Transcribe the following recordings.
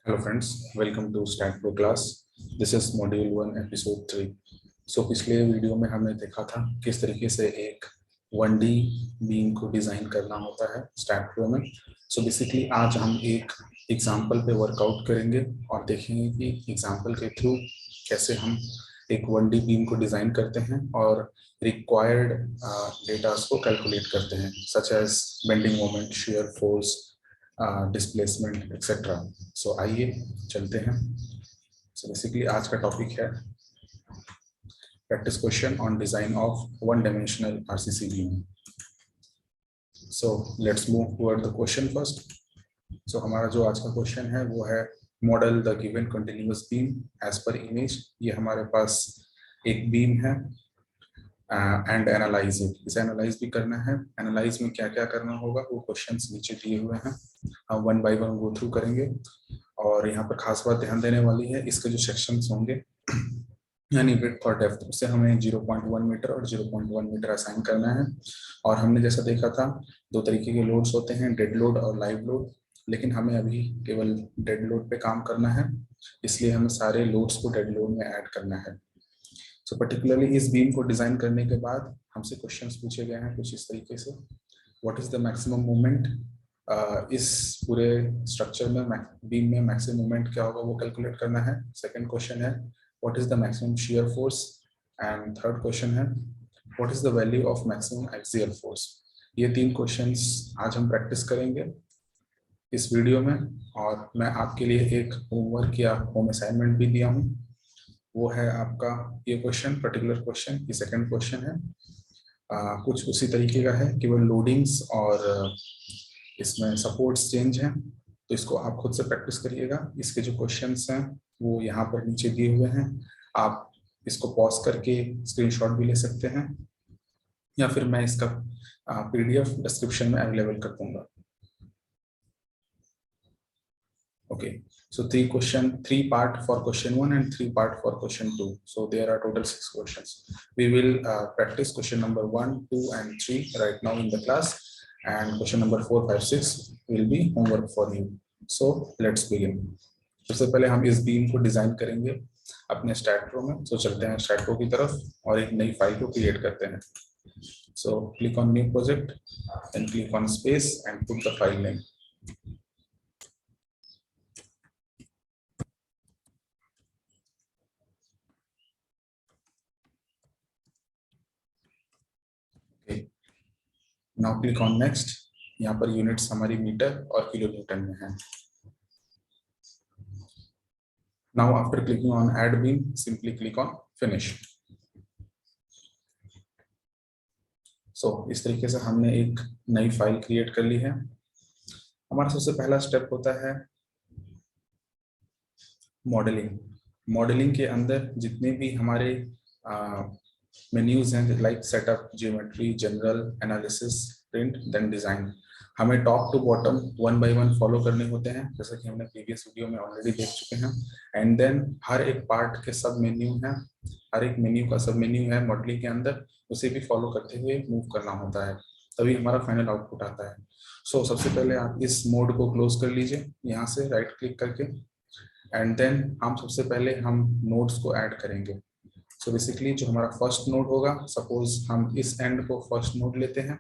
Hello friends, welcome to Stat Pro class. This is module 1 episode 3. So पिछले video में हमने देखा था किस तरीके से एक 1D बीम को डिज़ाइन करना होता है स्टैट प्रो में. सो बेसिकली आज हम एक एग्जांपल पे वर्कआउट करेंगे और देखेंगे कि एग्जांपल के थ्रू कैसे हम एक 1D बीम को डिज़ाइन करते हैं और रिक्वायर्ड डेटास को कैलकुलेट करते हैं such as bending moment, shear force, displacement etcetera. So आइए चलते हैं. सो बेसिकली आज का टॉपिक है practice question on design of one dimensional RCC beam. So let's move toward the question first. So हमारा जो आज का क्वेश्चन है वो है model the given continuous beam as per image. ये हमारे पास एक बीम है एंड एनालाइज इट. इसे एनालाइज भी करना है. एनालाइज में क्या क्या करना होगा वो क्वेश्चंस नीचे दिए हुए हैं, हम one by one go through करेंगे. और यहाँ पर खास बात ध्यान देने वाली है, इसके जो सेक्शंस होंगे यानी विड्थ और डेप्थ, उसे हमें 0.1 मीटर और 0.1 मीटर असाइन करना है. और हमने जैसा देखा था दो तरीके के लोड्स होते हैं, डेड लोड और लाइव लोड. लेकिन हमें अभी केवल डेड लोड पे काम करना है, इसलिए हमें सारे लोड्स को डेड लोड में ऐड करना है. सो पर्टिकुलरली इस बीम को डिजाइन करने के बाद हमसे क्वेश्चंस पूछे गए हैं कुछ इस तरीके से. What is the maximum moment. इस पूरे स्ट्रक्चर में बीम में मैक्सिमम मोमेंट क्या होगा वो कैलकुलेट करना है. सेकंड क्वेश्चन है what is the maximum shear force. And third question है what is the value of maximum axial force. ये तीन क्वेश्चंस आज हम प्रैक्टिस करेंगे इस वीडियो में. और मैं आपके लिए एक होमवर्क या होम असाइनमेंट भी दिया हूँ, वो है आपका ये क्वेश्चन, पर्टिकुलर क्वेश्चन. ये सेकंड क्वेश्चन है, कुछ उसी तरीके का है, केवल लोडिंग्स और इसमें सपोर्ट्स चेंज हैं. तो इसको आप खुद से प्रैक्टिस करिएगा. इसके जो क्वेश्चंस हैं वो यहाँ पर नीचे दिए हुए हैं. आप इसको पॉज करके स्क्रीनशॉट भी ले सकते हैं या फिर मैं इसका पीडीएफ डिस्क्रिप्शन में अवेलेबल कर दूंगा. Okay, so three part for question 1 and 3 part for question 2. So there are total 6 questions. We will practice question number 1, 2 and 3 right now in the class, and question number 4, 5, 6 will be homework for you. So let's begin. सबसे पहले हम इस beam को design करेंगे अपने stat pro में. तो चलते हैं स्टैट प्रो की तरफ और एक नई फाइल को क्रिएट करते हैं. So click on new project and click on space and put the file name. Now click on next. यहाँ पर यूनिट्स हमारी मीटर और किलो न्यूटन में है. Now after clicking on add beam, simply click on finish. So इस तरीके से हमने एक नई फाइल क्रिएट कर ली है. हमारा सबसे पहला स्टेप होता है मॉडलिंग. मॉडलिंग के अंदर जितने भी हमारे मेन्यूज हैं like setup, geometry, general, analysis, print, then design, हमें top to bottom one by one follow करने होते हैं जैसा कि हमने प्रीवियस वीडियो में ऑलरेडी देख चुके हैं. एंड देन हर एक पार्ट के सब मेन्यू हैं, हर एक मेन्यू का सब मेन्यू है मॉडलिंग के अंदर, उसे भी फॉलो करते हुए मूव करना होता है, तभी हमारा फाइनल आउटपुट आता है. सो सबसे पहले आप इस मोड को क्लोज कर लीजिए यहाँ से राइट क्लिक करके. एंड देन हम सबसे पहले हम नोड्स को ऐड करेंगे. सो बेसिकली जो हमारा फर्स्ट नोड होगा, सपोज हम इस एंड को फर्स्ट नोड लेते हैं,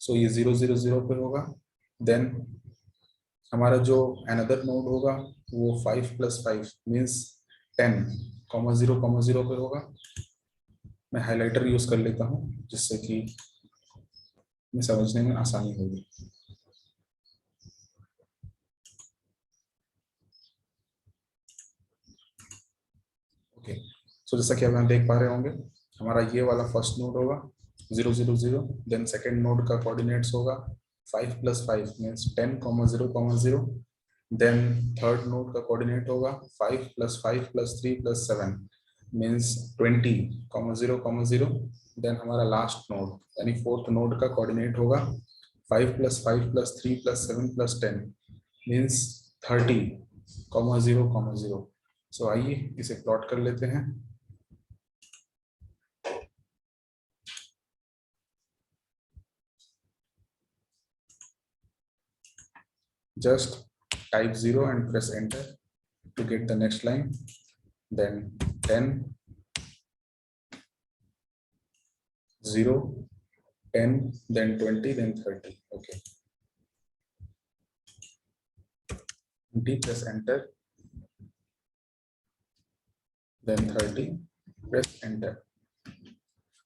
सो ये 0 0 0 पे होगा. देन हमारा जो अनदर नोड होगा वो 5 + 5 मीन्स 10, 0, 0 पे होगा. मैं हाइलाइटर यूज कर लेता हूँ जिससे कि मैं समझने में आसानी होगी. ओके, सो जैसा कि आप यहाँ देख पा रहे होंगे हमारा ये वाला फर्स्ट नोड होगा 0 0 0. देन सेकेंड नोड का कोऑर्डिनेट्स होगा 5 + 5 मीन्स 10, 0, 0. देन थर्ड नोड का कोऑर्डिनेट होगा 5 + 5 + 3 + 7 मीन्स 20, 0, 0. देन हमारा लास्ट नोड यानी फोर्थ नोड का कोऑर्डिनेट होगा 5 + 5 + 3 + 7 + 10 मीन्स 30, 0, 0. सो आइए इसे प्लॉट कर लेते हैं. Just type 0 and press enter. to get the next line, then 10, 0, 10, then 20, then 30. Okay. 20 press enter, then 30 press enter.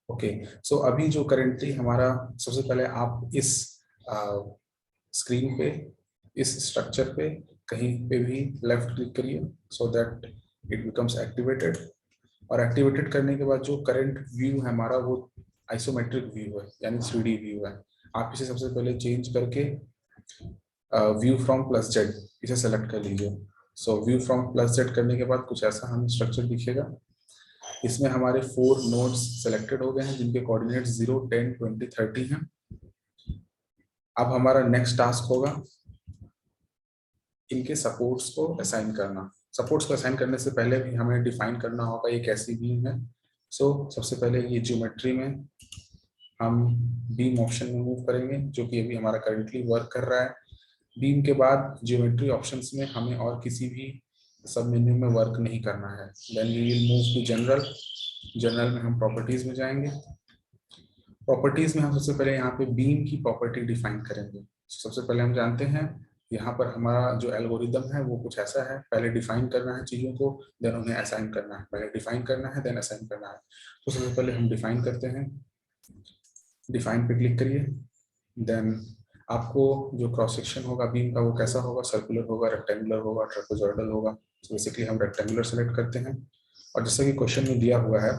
Okay, सो अभी जो करेंटली हमारा, सबसे पहले आप इस स्क्रीन पे, इस स्ट्रक्चर पे कहीं पे भी लेफ्ट क्लिक करिए so that it becomes activated. और एक्टिवेटेड करने के बाद जो करंट व्यू है हमारा वो आइसोमेट्रिक व्यू है, यानी 3D व्यू है। आप इसे सबसे पहले चेंज करके व्यू फ्रॉम प्लस जेड इसे सेलेक्ट कर लीजिए। सो व्यू फ्रॉम प्लस जेड करने के बाद कुछ ऐसा हमें स्ट्रक्चर दिखेगा। इसमें हमारे 4 नोड्स सेलेक्टेड हो गए हैं जिनके कोऑर्डिनेट्स 0, 10, 20, 30 हैं। अब हमारा नेक्स्ट टास्क होगा इनके सपोर्ट्स को असाइन करना। सपोर्ट्स को असाइन करने से पहले भी हमें डिफाइन करना होगा ये कैसी बीम है। सो सबसे पहले ये ज्योमेट्री में हम बीम ऑप्शन में मूव करेंगे, जो कि अभी हमारा करंटली वर्क कर रहा है। बीम के बाद ज्योमेट्री ऑप्शंस में हमें और किसी भी सब मेन्यू में वर्क नहीं करना है। Then we will move to general. General में हम प्रॉपर्टीज में जाएंगे। प्रॉपर्टीज में हम सबसे पहले यहाँ पे बीम की प्रॉपर्टी डिफाइन करेंगे। सबसे पहले हम जानते हैं यहाँ पर हमारा जो एल्गोरिदम है वो कुछ ऐसा है, पहले डिफाइन करना है चीज़ों को, देन उन्हें असाइन करना है। पहले डिफाइन करना है, देन असाइन करना है। तो सबसे पहले हम डिफाइन करते हैं। डिफाइन पे क्लिक करिए। देन आपको जो क्रॉस सेक्शन होगा बीम का वो कैसा होगा, सर्कुलर होगा, रेक्टेंगुलर होगा, ट्रेपेजॉइडल होगा। तो बेसिकली हम रेक्टेंगुलर सेलेक्ट करते हैं। और जैसा कि क्वेश्चन में दिया हुआ है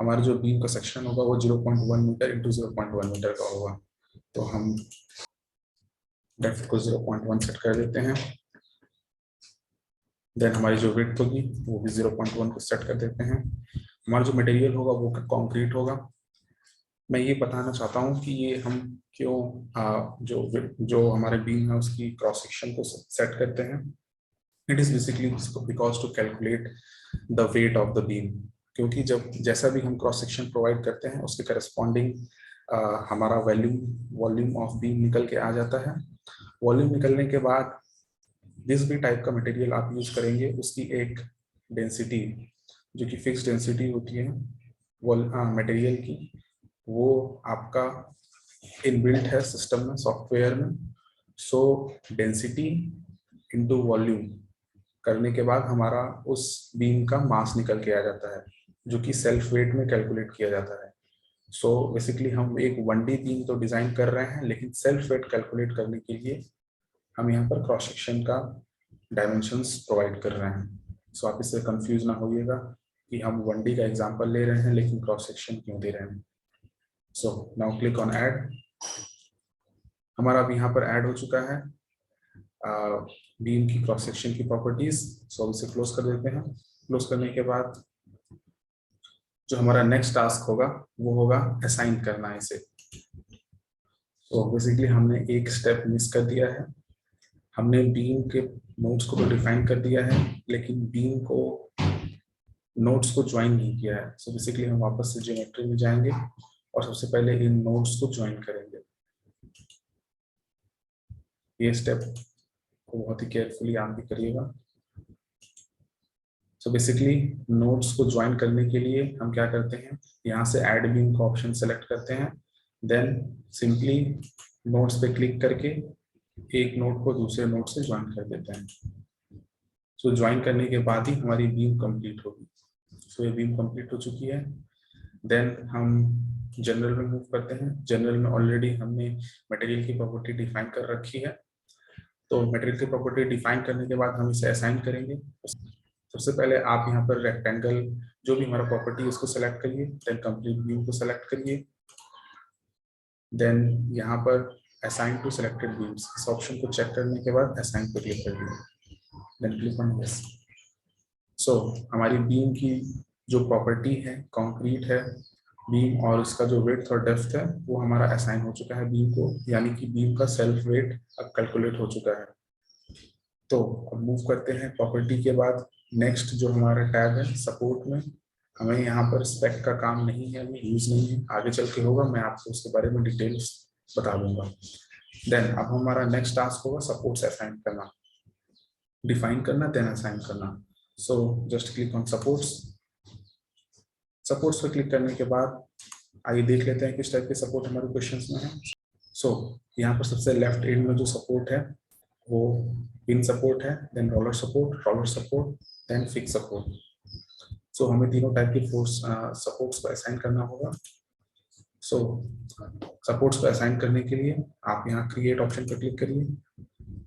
हमारा जो बीम का सेक्शन होगा वो 0.1 मीटर इंटू 0.1 मीटर का होगा। तो हम डेप्थ को 0.1 सेट कर देते हैं। देन हमारी जो विड्थ होगी वो भी 0.1 को सेट कर देते हैं। हमारा जो मटेरियल होगा वो कंक्रीट होगा। मैं ये बताना चाहता हूँ कि ये हम क्यों जो हमारे बीम है उसकी क्रॉस सेक्शन को सेट करते हैं। It is basically because to calculate the weight of the beam, क्योंकि जब जैसा भी हम क्रॉस सेक्शन प्रोवाइड करते हैं उसके करस्पॉन्डिंग हमारा वॉल्यूम ऑफ बीम निकल के आ जाता है। वॉल्यूम निकलने के बाद जिस भी टाइप का मटेरियल आप यूज करेंगे उसकी एक डेंसिटी, जो कि फिक्स डेंसिटी होती है मटेरियल की, वो आपका इनबिल्ट है सिस्टम में, सॉफ्टवेयर में। सो डेंसिटी इनटू वॉल्यूम करने के बाद हमारा उस बीम का मास निकल के आ जाता है, जो कि सेल्फ वेट में कैलकुलेट किया जाता है। सो बेसिकली हम एक 1D बीम तो डिजाइन कर रहे हैं, लेकिन सेल्फ वेट कैलकुलेट करने के लिए हम यहाँ पर क्रॉस सेक्शन का डायमेंशंस प्रोवाइड कर रहे हैं। सो आप इससे कंफ्यूज ना होइएगा कि हम 1D का एग्जांपल ले रहे हैं लेकिन क्रॉस सेक्शन क्यों दे रहे हैं। So now click on add. हमारा अब यहाँ पर ऐड हो चुका है बीम की क्रॉस सेक्शन की प्रॉपर्टीज। सो इसे क्लोज कर देते हैं। क्लोज करने के बाद जो हमारा नेक्स्ट टास्क होगा वो होगा असाइन करना इसे। तो बेसिकली हमने एक स्टेप मिस कर दिया है। हमने बीम के नोड्स को तो डिफाइन कर दिया है लेकिन बीम को नोड्स को ज्वाइन नहीं किया है। सो बेसिकली हम वापस से ज्योमेट्री में जाएंगे और सबसे पहले इन नोड्स को ज्वाइन करेंगे। ये स्टेप को बहुत ही केयरफुली आप भी करिएगा। सो बेसिकली नोड्स को ज्वाइन करने के लिए हम क्या करते हैं, यहाँ से ऐड बीम का ऑप्शन सेलेक्ट करते हैं। देन सिंपली नोड्स पे क्लिक करके एक नोड को दूसरे नोड से ज्वाइन कर देते हैं। सो ज्वाइन करने के बाद ही हमारी बीम कंप्लीट होगी। सो ये बीम कंप्लीट हो चुकी है। देन हम जनरल में मूव करते हैं। जनरल में ऑलरेडी हमने मटेरियल की प्रॉपर्टी डिफाइन कर रखी है। तो मटेरियल की प्रॉपर्टी डिफाइन करने के बाद हम इसे असाइन करेंगे। सबसे पहले आप यहाँ पर रेक्टेंगल जो भी हमारा प्रॉपर्टी है उसको सेलेक्ट करिए। देन कंप्लीट व्यू को सेलेक्ट करिए। देन यहाँ पर असाइन टू सिलेक्टेड बीम्स, इस ऑप्शन को चेक करने के बाद असाइन पर क्लिक करिए। Then click on yes. So हमारी बीम की जो प्रॉपर्टी है कंक्रीट है बीम, और उसका जो विड्थ और डेप्थ है वो हमारा असाइन हो चुका है बीम को, यानी कि बीम का सेल्फ वेट अब कैलकुलेट हो चुका है। तो अब मूव करते हैं प्रॉपर्टी के बाद नेक्स्ट जो हमारा टैब है सपोर्ट में। हमें यहाँ पर स्पेक का काम नहीं है, हमें यूज नहीं है, आगे चल के होगा, मैं आपको उसके बारे में डिटेल्स बता दूंगा। देन अब हमारा नेक्स्ट टास्क होगा सपोर्ट्स असाइन करना। डिफाइन करना, देन असाइन करना। So just click on supports. Supports पे क्लिक करने के बाद आइए देख लेते हैं किस टाइप के सपोर्ट हमारे क्वेश्चंस में है। सो यहाँ पर सबसे लेफ्ट एंड में जो सपोर्ट है वो पिन सपोर्ट है, then roller support, then fix support. So हमें तीनों टाइप की फोर्स सपोर्ट्स को असाइन करना होगा। सो सपोर्ट्स को असाइन करने के लिए आप यहाँ क्रिएट ऑप्शन पर क्लिक करिए।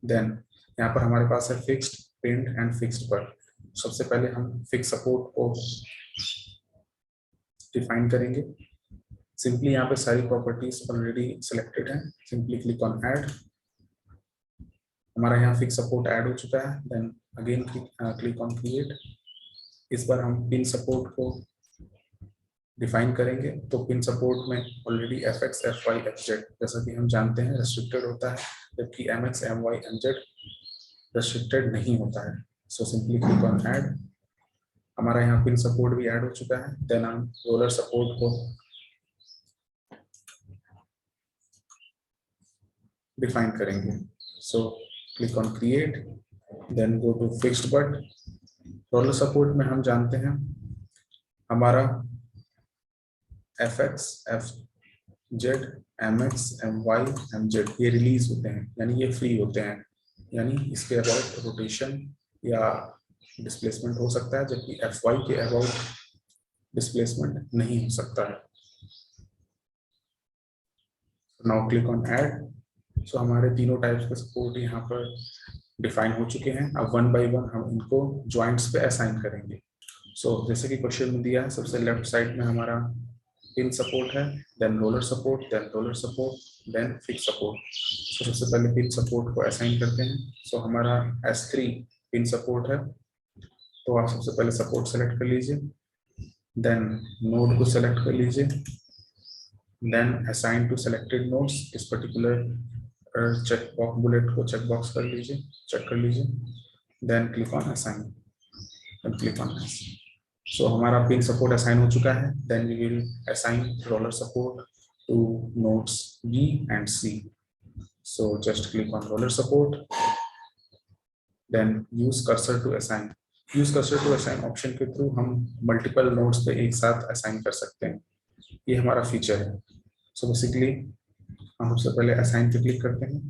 देन यहाँ पर हमारे पास है फिक्स्ड, पिन्ड एंड फिक्स्ड पर। सबसे पहले हम फिक्स सपोर्ट को डिफाइन करेंगे। सिंपली यहाँ पे सारी प्रॉपर्टीज ऑलरेडी सिलेक्टेड है, सिंपली क्लिक ऑन ऐड। हमारा यहाँ फिक्स सपोर्ट ऐड हो चुका है। Then again click on create. इस बार हम पिन सपोर्ट को डिफाइन करेंगे। तो पिन सपोर्ट में ऑलरेडी fx, fy, fz जैसा कि हम जानते हैं रेस्ट्रिक्टेड होता है, जबकि mx, my, mz रेस्ट्रिक्टेड नहीं होता है। So simply click on add. हमारा यहाँ पिन सपोर्ट भी ऐड हो चुका है। देन हम रोलर सपोर्ट को डिफाइन करेंगे। So click on create, then go to fixed but. Roller support में हम जानते हैं हमारा fx, fz, mx, my, mz ये रिलीज होते हैं, यानी ये फ्री होते हैं, यानी इसके अबाउट रोटेशन या डिस्प्लेसमेंट हो सकता है, जबकि fy के अबाउट डिस्प्लेसमेंट नहीं हो सकता है। Now click on add. So हमारे तीनों टाइप्स के सपोर्ट यहाँ पर डिफाइन हो चुके हैं। अब वन बाय वन हम इनको जॉइंट्स पे असाइन करेंगे। सो जैसे कि क्वेश्चन में दिया है, सबसे लेफ्ट साइड में हमारा पिन सपोर्ट है, then roller support, then fix support. तो सबसे पहले पिन सपोर्ट को असाइन करते हैं। सो हमारा S3 पिन सपोर्ट है, तो आप सबसे पहले सपोर्ट सेलेक्ट कर लीजिए, देन नोड को सेलेक्ट कर लीजिए, then assign to selected nodes, इस पर्टिकुलर चेक बॉक्स बुलेट को चेक बॉक्स कर लीजिए, चेक कर लीजिए, then click on assign, then click on next. So हमारा पिन सपोर्ट असाइन हो चुका है। Then we will assign roller support to nodes B and C. So just click on roller support, then use cursor to assign. Use cursor to assign option के through हम multiple nodes पे एक साथ assign कर सकते हैं, ये हमारा फीचर है। सो बेसिकली हम सबसे पहले असाइन पे क्लिक करते हैं,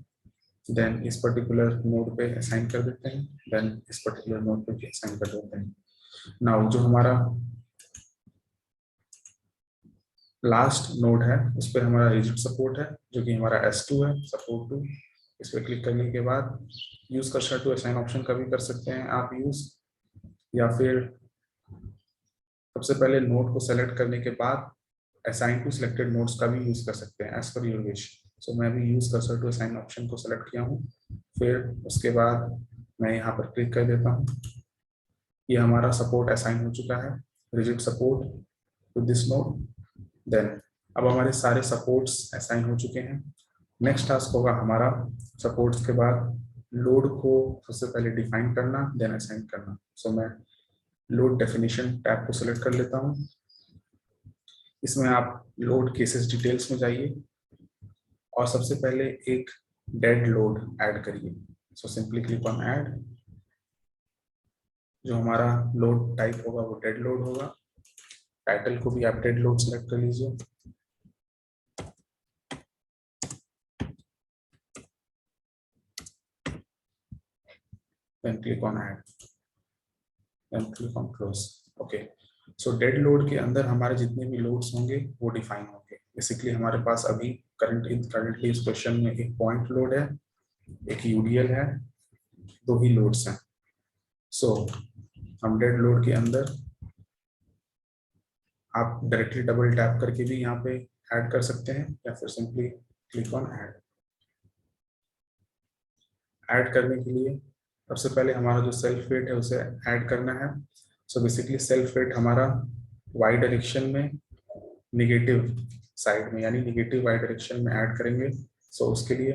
देन इस पर्टिकुलर नोड पे असाइन कर देते हैं, देन इस पर्टिकुलर नोड पे असाइन कर देते हैं। नाउ जो हमारा लास्ट नोड है उस पर हमारा रिजिड सपोर्ट है, जो कि हमारा S2 है, सपोर्ट 2। इस पर क्लिक करने के बाद use cursor to assign option का भी कर सकते हैं आप यूज, या फिर सबसे पहले नोड को सेलेक्ट करने के बाद असाइन टू सिलेक्टेड नोड्स का भी यूज कर सकते हैं, as per your wish. So मैं भी use cursor to assign option को सेलेक्ट किया हूँ, फिर उसके बाद मैं यहाँ पर क्लिक कर देता हूँ। ये हमारा सपोर्ट असाइन हो चुका है, rigid support to this node. Then अब हमारे सारे सपोर्ट्स असाइन हो चुके हैं। नेक्स्ट टास्क होगा हमारा सपोर्ट्स के बाद लोड को सबसे पहले डिफाइन करना, देन असाइन करना। सो मैं लोड डेफिनेशन टैब को सिलेक्ट कर लेता हूँ। इसमें आप लोड केसेस डिटेल्स में जाइए और सबसे पहले एक डेड लोड ऐड करिए। So simply click on add. जो हमारा लोड टाइप होगा वो डेड लोड होगा। टाइटल को भी आप डेड लोड सेलेक्ट कर लीजिए। Then click on add, then click on close. Okay, so dead load के अंदर हमारे जितने भी लोड्स होंगे वो डिफाइन होंगे। बेसिकली हमारे पास अभी करंटली इस क्वेश्चन में एक पॉइंट लोड है, एक यूडीएल है, दो ही लोड्स हैं। सो हम डेड लोड के अंदर आप डायरेक्टली डबल टैप करके भी यहाँ पे ऐड कर सकते हैं, या फिर simply click on add. Add करने के लिए सबसे पहले हमारा जो सेल्फ वेट है उसे ऐड करना है। सो बेसिकली सेल्फ वेट हमारा वाई डायरेक्शन में निगेटिव साइड में, यानी निगेटिव वाई डायरेक्शन में ऐड करेंगे। सो उसके लिए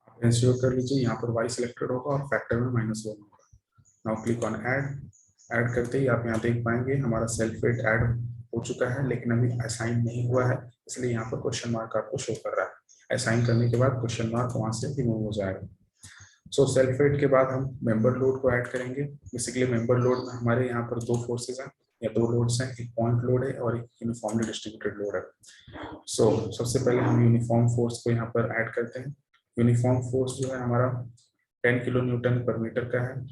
आप इंश्योर कर लीजिए यहाँ पर वाई सिलेक्टेड होगा और फैक्टर में -1 होगा। Now click on add. Add करते ही आप यहाँ देख पाएंगे हमारा सेल्फ वेट ऐड हो चुका है, लेकिन अभी असाइन नहीं हुआ है, इसलिए यहाँ पर क्वेश्चन मार्क आपको शो कर रहा है। असाइन करने के बाद क्वेश्चन मार्क वहां से रिमूव हो जाएगा। सो सेल्फ वेट के बाद हम मेंबर लोड को ऐड करेंगे। बेसिकली मेंबर लोड में हमारे यहाँ पर दो फोर्सेस हैं या दो लोड्स हैं, एक पॉइंट लोड है और एक यूनिफॉर्मली डिस्ट्रीब्यूटेड लोड है। सो सबसे पहले हम यूनिफॉर्म फोर्स को यहाँ पर ऐड करते हैं। यूनिफॉर्म फोर्स जो है हमारा 10 किलो न्यूटन पर मीटर का है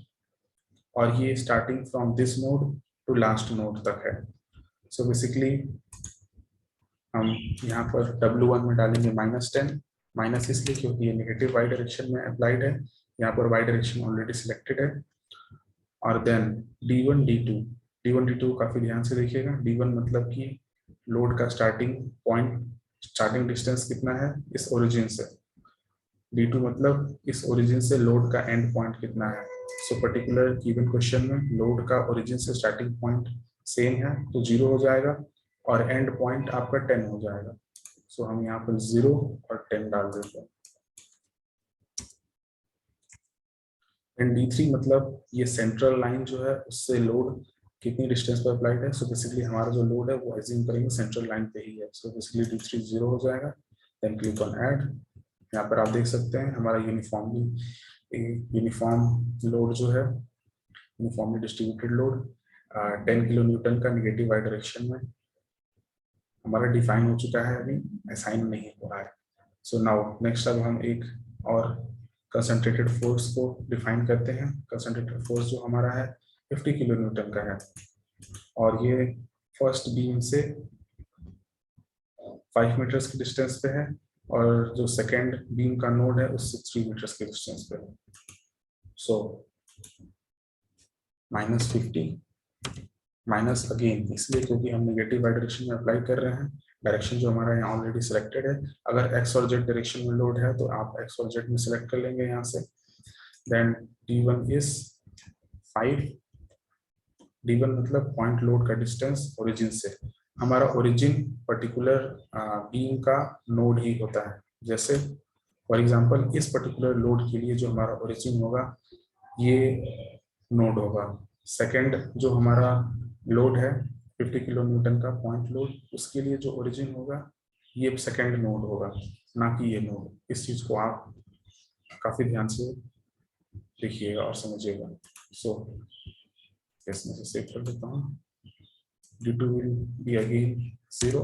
और ये starting from this node to last node तक है। सो बेसिकली हम यहाँ पर W1 में डालेंगे -10, माइनस इसलिए क्योंकि ये नेगेटिव वाई डायरेक्शन में अप्लाइड है, यहाँ पर वाई डायरेक्शन ऑलरेडी सिलेक्टेड है। और then D1 D2, D1 D2 काफी ध्यान से देखिएगा। D1 मतलब कि लोड का स्टार्टिंग पॉइंट, स्टार्टिंग डिस्टेंस कितना है इस ओरिजिन से। D2 मतलब इस ओरिजिन से लोड का एंड पॉइंट कितना है। सो पर्टिकुलर गिवन क्वेश्चन में लोड का ओरिजिन से स्टार्टिंग पॉइंट सेम है तो 0 हो जाएगा और एंड पॉइंट आपका 10 हो जाएगा। सो हम यहाँ पर 0 और 10 डाल देते हैं। एंड D3 मतलब ये सेंट्रल लाइन जो है उससे लोड कितनी डिस्टेंस पर अप्लाइड है। सो बेसिकली हमारा जो लोड है वो एज्यूम करेंगे सेंट्रल लाइन पे ही है। सो बेसिकली D3 0 हो जाएगा। Then click on add. यहाँ पर आप देख सकते हैं हमारा यूनिफॉर्म लोड जो है, uniformly distributed load 10 kilo newton का नेगेटिव वाई डायरेक्शन में हमारा डिफाइन हो चुका है, अभी असाइन नहीं हुआ है। सो नाउ नेक्स्ट अब हम एक और कंसंट्रेटेड फोर्स को डिफाइन करते हैं। कंसंट्रेटेड फोर्स जो हमारा है 50 किलो न्यूटन का है और ये फर्स्ट बीम से 5 मीटर्स की डिस्टेंस पे है और जो सेकेंड बीम का नोड है उससे 3 मीटर्स के डिस्टेंस पे है। सो -50 माइनस अगेन इसलिए क्योंकि हम नेगेटिव वाई डायरेक्शन में अप्लाई कर रहे हैं। डायरेक्शन जो हमारा यहाँ ऑलरेडी सिलेक्टेड है। अगर एक्स और जेड डायरेक्शन में लोड है तो आप एक्स और जेड में सिलेक्ट कर लेंगे यहाँ से। Then D1 is 5। D1 मतलब पॉइंट लोड का डिस्टेंस ओरिजिन से। हमारा ओरिजिन पर्टिकुलर बीम का नोड ही होता है। जैसे फॉर एग्जांपल इस पर्टिकुलर लोड के लिए जो हमारा ओरिजिन होगा ये नोड होगा। सेकंड जो हमारा लोड है 50 किलो न्यूटन का पॉइंट लोड, उसके लिए जो ओरिजिन होगा ये सेकंड नोड होगा, ना कि ये नोड। इस चीज को आप काफी ध्यान से देखिएगा और समझिएगा। सो इसमें से सेव कर देता हूँ। D2 will be again 0।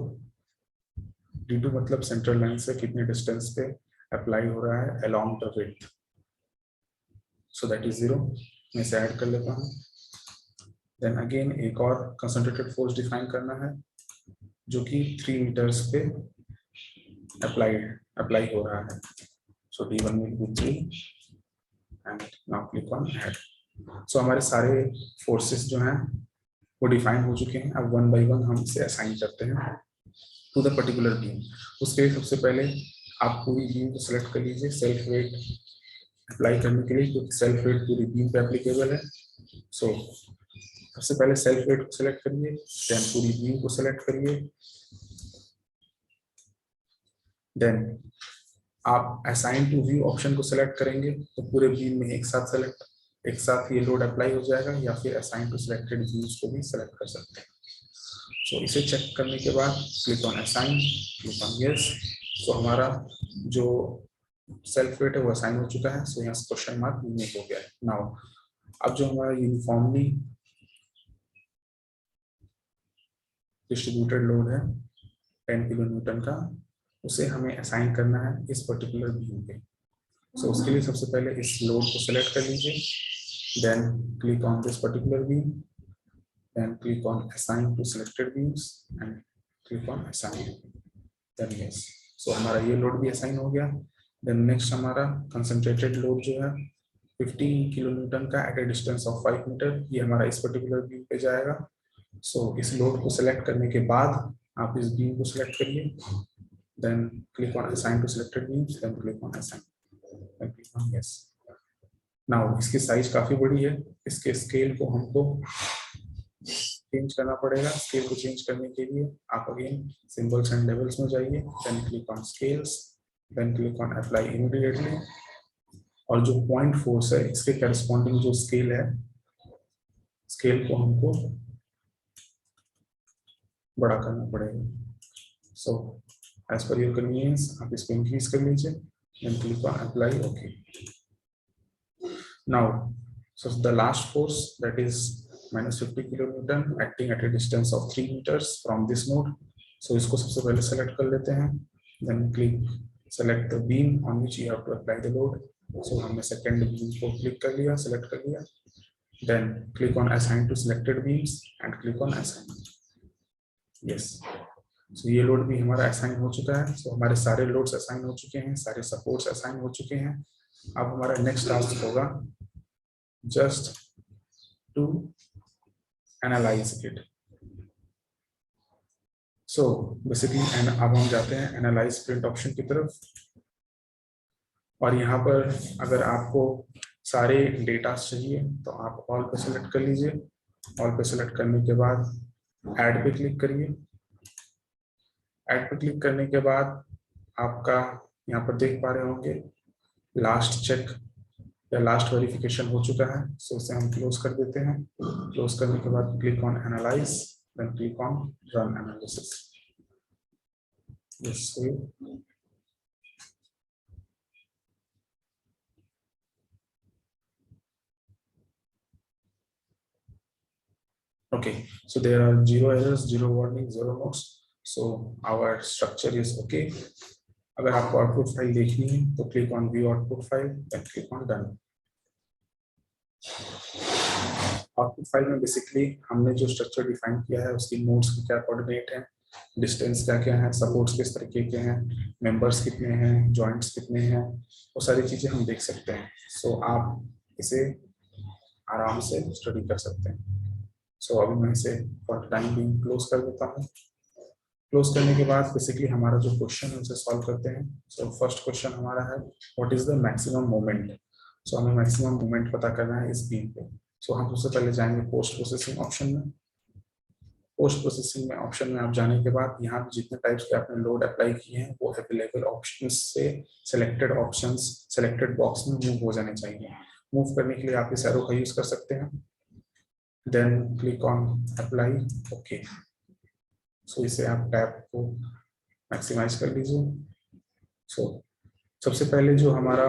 D2 मतलब सेंट्रल लाइन से कितने डिस्टेंस पे अप्लाई हो रहा है along the width. So that is 0। मैं इसे ऐड कर लेता हूँ। देन अगेन एक और कंसंट्रेटेड फोर्स डिफाइन करना है जो कि 3 मीटर्स पे अप्लाई हो रहा है। So D1 will be 3 and now click on add. So हमारे सारे फोर्सेस जो हैं वो डिफाइन हो चुके हैं। अब 1 बाय 1 हम इसे असाइन करते हैं टू द पर्टिकुलर बीम। उसके लिए सबसे पहले आप पूरी बीम को सिलेक्ट कर लीजिए सेल्फ वेट अप्लाई करने के लिए, क्योंकि सेल्फ वेट पूरी बीम पे एप्लीकेबल है। सो सबसे पहले सेल्फ वेट को सिलेक्ट करिए, देन पूरी बीम को सिलेक्ट करिए। देन आप असाइन टू व्यू ऑप्शन को सिलेक्ट करेंगे तो पूरे बीम में एक साथ ये लोड अप्लाई हो जाएगा, या फिर असाइन टू सिलेक्टेड व्यूज को भी सिलेक्ट कर सकते हैं। सो इसे चेक करने के बाद click on assign, click on yes. So हमारा जो सेल्फ वेट है वो असाइन हो चुका है। सो यहाँ क्वेश्चन मार्क यूनिक हो गया है। नाउ अब जो हमारा यूनिफॉर्मली डिस्ट्रीब्यूटेड लोड है 10 किलो न्यूटन का, उसे हमें असाइन करना है इस पर्टिकुलर बीम पे। सो उसके लिए सबसे पहले इस लोड को सिलेक्ट कर लीजिए, then click on this particular beam, then click on assign to selected beams and click on assign, then yes. So हमारा ये लोड भी असाइन हो गया। देन नेक्स्ट हमारा कंसंट्रेटेड लोड जो है 50 किलो न्यूटन का at a distance of 5 metre, ये हमारा इस पर्टिकुलर बीम पे जाएगा। सो इस लोड को सिलेक्ट करने के बाद आप इस बीम को सिलेक्ट करिए, then click on assign to selected beams, then click on assign, then click on yes. Now इसकी साइज काफी बड़ी है, इसके स्केल को हमको चेंज करना पड़ेगा। स्केल को चेंज करने के लिए आप अगेन सिंबल्स एंड लेवल्स में जाइए, then click on scales, then click on apply immediately. और जो पॉइंट फोर्स है इसके करस्पॉन्डिंग जो स्केल है, स्केल को हमको बड़ा करना पड़ेगा। So as per your convenience आप इसको इंक्रीज कर लीजिए, then click on apply okay. Now, so the last force, that is minus 50 kilonewton acting at a distance of 3 meters from this node. So इसको सबसे पहले select कर लेते हैं. Then click select the beam on which you have to apply the load. So हमने second beam को click कर लिया, select कर लिया. Then click on assign to selected beams and click on assign. Yes. So ये load भी हमारा assign हो चुका है. So हमारे सारे लोड्स असाइन हो चुके हैं, सारे सपोर्ट्स असाइन हो चुके हैं. अब हमारा नेक्स्ट टास्क होगा just to analyze it. So basically अब हम जाते हैं analyze print option की तरफ. और यहाँ पर अगर आपको सारे डेटा चाहिए तो आप ऑल पे सिलेक्ट कर लीजिए. ऑल पे सिलेक्ट करने के बाद ऐड पे क्लिक करिए. ऐड पे क्लिक करने के बाद आपका यहाँ पर देख पा रहे होंगे लास्ट चेक या लास्ट वेरिफिकेशन हो चुका है. सो इसे हम क्लोज कर देते हैं. क्लोज करने के बाद click on analyze, then click on run analysis. Okay, so there are 0 errors, 0 warnings, 0 notes. So our structure is okay. अगर आपको आउटपुट फाइल देखनी है तो click on view output file, then click on done. Output file में basically हमने जो structure define किया है उसकी नोड्स की क्या कोऑर्डिनेट है, डिस्टेंस क्या क्या है, सपोर्ट्स किस तरीके के हैं, मेंबर्स कितने हैं, जॉइंट्स कितने हैं, वो सारी चीजें हम देख सकते हैं. सो आप इसे आराम से स्टडी कर सकते हैं. सो अभी मैं इसे फॉर टाइम बीइंग क्लोज कर देता हूँ. क्लोज करने के बाद बेसिकली हमारा जो क्वेश्चन है उसे सॉल्व करते हैं. सो फर्स्ट क्वेश्चन हमारा है what is the maximum moment. So हमें मैक्सिमम मोमेंट पता करना है इस बीम पे. सो हम सबसे पहले जाएंगे पोस्ट प्रोसेसिंग ऑप्शन में. पोस्ट प्रोसेसिंग में ऑप्शन में आप जाने के बाद यहाँ पे जितने टाइप्स के आपने लोड अप्लाई किए हैं वो अवेलेबल ऑप्शंस से सिलेक्टेड ऑप्शंस सिलेक्टेड बॉक्स में मूव हो जाने चाहिए. मूव करने के लिए आप इस एरो का यूज कर सकते हैं. Then click on apply, okay. So इसे आप टैब को मैक्सिमाइज कर लीजिए. सो सबसे पहले जो हमारा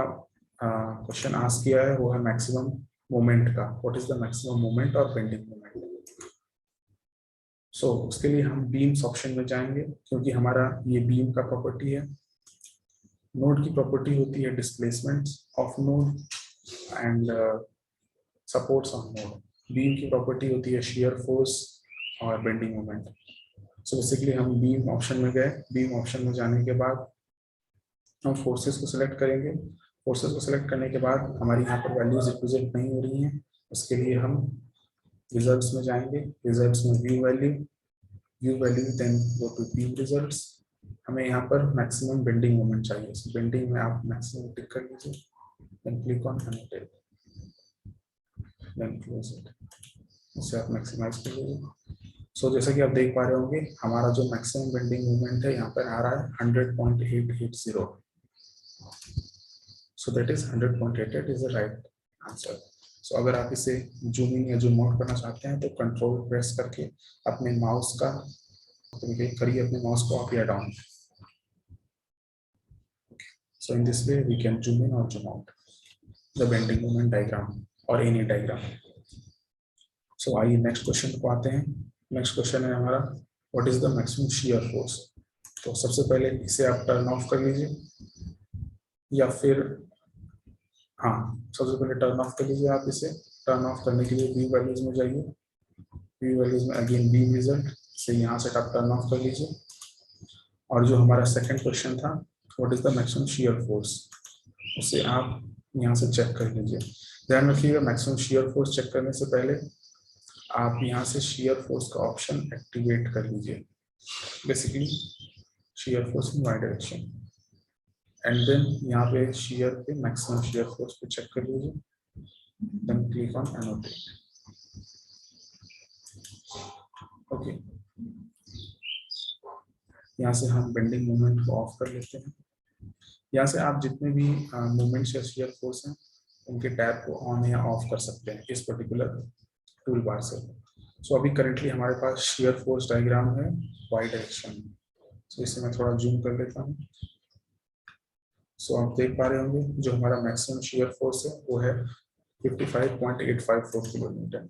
क्वेश्चन आस्क किया है वो है मैक्सिमम मोमेंट का. What is the maximum moment और बेंडिंग मोमेंट. सो उसके लिए हम बीम्स ऑप्शन में जाएंगे क्योंकि हमारा ये बीम का प्रॉपर्टी है. नोड की प्रॉपर्टी होती है displacement of node and supports on node. Beam की प्रॉपर्टी होती है शियर फोर्स और बेंडिंग मोमेंट. सो बेसिकली हम बीम ऑप्शन में गए. बीम ऑप्शन में जाने के बाद हम फोर्सेस को सिलेक्ट करेंगे. फोर्सेस को सिलेक्ट करने के बाद हमारी यहाँ पर वैल्यूज रिप्रेजेंट नहीं हो रही हैं. उसके लिए हम रिजल्ट्स में जाएंगे. रिजल्ट्स में view value then go to beam results. हमें यहाँ पर मैक्सिमम बेंडिंग मोमेंट चाहिए. सो बेंडिंग में आप मैक्सिमम टिक कर लीजिए, then click on annotate, then close it. इसे आप मैक्सिमाइज कर लीजिए. सो जैसा कि आप देख पा रहे होंगे हमारा जो मैक्सिमम बेंडिंग मोमेंट है यहाँ पर आ रहा है 100.880. So that is 100.88 is the right answer. So अगर आप इसे जूम इन या जूम आउट करना चाहते हैं तो कंट्रोल प्रेस करके अपने माउस का करिए, अपने माउस को अप या down. So in this way we can zoom in और zoom out the bending moment diagram और एनी डायग्राम. सो आइए नेक्स्ट क्वेश्चन को आते हैं. नेक्स्ट क्वेश्चन है हमारा what is the maximum shear force. तो सबसे पहले इसे आप टर्न ऑफ कर लीजिए या फिर सबसे पहले टर्न ऑफ कर लीजिए. आप इसे टर्न ऑफ करने के लिए व्यू वैल्यूज में जाइए. व्यू वैल्यूज में अगेन बीम रिजल्ट से यहाँ से आप टर्न ऑफ कर लीजिए. और जो हमारा सेकंड क्वेश्चन था what is the maximum shear force, उसे आप यहाँ से चेक कर लीजिए. ध्यान रखिएगा मैक्सिमम शियर फोर्स चेक करने से पहले आप यहाँ से शियर फोर्स का ऑप्शन एक्टिवेट कर लीजिए. Basically shear force in Y direction and then यहाँ पे शियर पे मैक्सिमम शियर फोर्स पे चेक कर लीजिए, then click on annotate. Okay, यहाँ से हम बेंडिंग मोमेंट को ऑफ कर लेते हैं. यहाँ से आप जितने भी मोमेंट्स या शियर फोर्स हैं उनके टैब को ऑन या ऑफ कर सकते हैं इस पर्टिकुलर टूल बार से. सो अभी करेंटली हमारे पास शियर फोर्स डायग्राम है वाई डायरेक्शन. सो इसे मैं थोड़ा जूम कर लेता हूँ. सो आप देख पा रहे होंगे जो हमारा मैक्सिमम शियर फोर्स है वो है 55.854 kilonewton.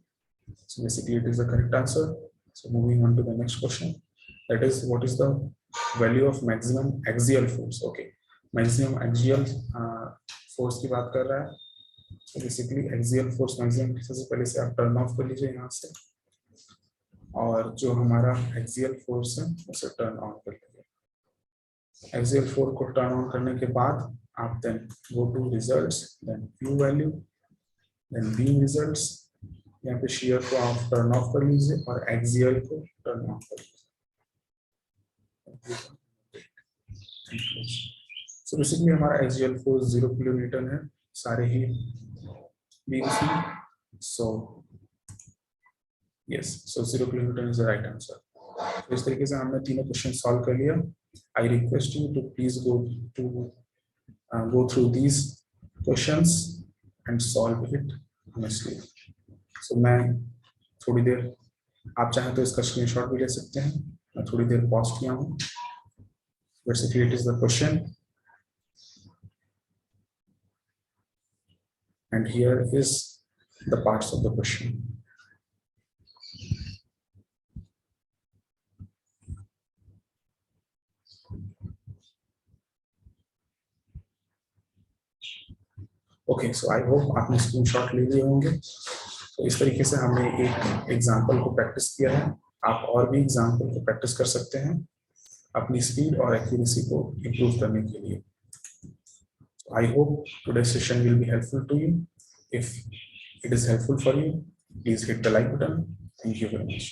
So basically it is the correct answer. So moving on to the next question, that is what is the value of maximum axial force. Okay, maximum axial force की बात कर रहा है. So basically axial force maximum से पहले से आप turn off कर लीजिए यहाँ से, और जो हमारा axial force है उसे टर्न ऑन कर लीजिए. axial force को टर्न ऑन करने के बाद आप then go to results, then Q value, then beam results. यहाँ पे shear को आप टर्न ऑफ कर लीजिए और axial को टर्न ऑफ कर लीजिए. So basically हमारा axial force 0 किलोन्यूटन है सारे ही beams में. So yes, so 0 kilonewton is the right answer. तो इस तरीके से हमने तीनों क्वेश्चन सॉल्व कर लिया. I request you to please go through these questions and solve it honestly. So मैं थोड़ी देर, आप चाहें तो इसका स्क्रीनशॉट भी ले सकते हैं. मैं थोड़ी देर पॉज किया हूँ. Basically it is the question, and here is the parts of the question. Okay, so I hope आपने स्क्रीनशॉट ले लिए होंगे. तो इस तरीके से हमने एक एग्जाम्पल को प्रैक्टिस किया है. आप और भी एग्जाम्पल को प्रैक्टिस कर सकते हैं अपनी स्पीड और एक्यूरेसी को इम्प्रूव करने के लिए. I hope today's session will be helpful to you. If it is helpful for you, please hit the like button. Thank you very much.